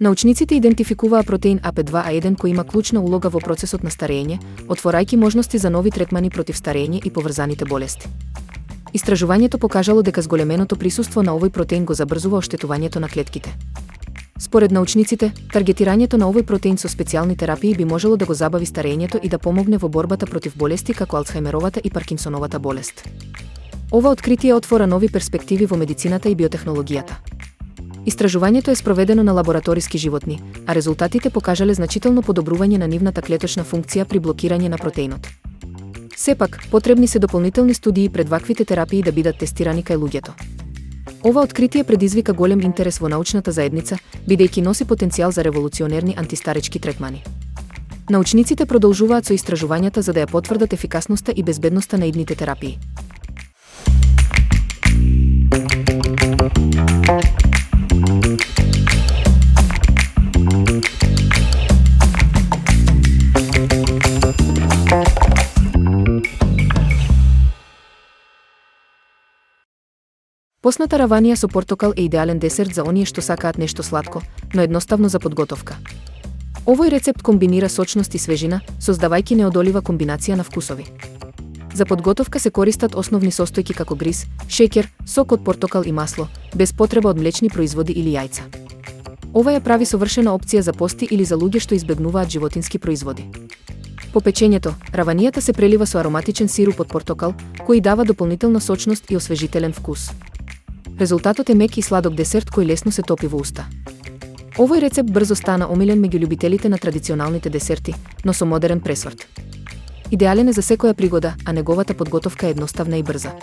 Научниците идентификуваа протеин AP2A1 кој има клучна улога во процесот на старење, отворајќи можности за нови третмани против старење и поврзаните болести. Истражувањето покажало дека зголеменото присуство на овој протеин го забрзува оштетувањето на клетките. Според научниците, таргетирањето на овој протеин со специјални терапии би можело да го забави старењето и да помогне во борбата против болести како Алцхајмеровата и Паркинсоновата болест. Ова откритие отвора нови перспективи во медицината и биотехнологијата. Истражувањето е спроведено на лабораториски животни, а резултатите покажале значително подобрување на нивната клеточна функција при блокирање на протеинот. Сепак, потребни се дополнителни студии пред ваквите терапии да бидат тестирани кај луѓето. Ова откритие предизвика голем интерес во научната заедница, бидејќи носи потенцијал за револуционерни антистаречки третмани. Научниците продолжуваат со истражувањата за да ја потврдат ефикасноста и безбедноста на идните терапии. Посната раванија со портокал е идеален десерт за оние што сакаат нешто сладко, но едноставно за подготовка. Овој рецепт комбинира сочност и свежина, создавајќи неодолива комбинација на вкусови. За подготовка се користат основни состојки како гриз, шеќер, сок од портокал и масло, без потреба од млечни производи или јајца. Ова ја прави совршена опција за пости или за луѓе што избегнуваат животински производи. По печењето, раванијата се прелива со ароматичен сируп од портокал, кој дава дополнителна сочност и освежителен вкус. Резултатот е мек и сладок десерт кој лесно се топи во уста. Овој рецепт брзо стана омилен меѓу љубителите на традиционалните десерти, но со модерен пресврт. Идеален е за секоја пригода, а неговата подготовка е едноставна и брза.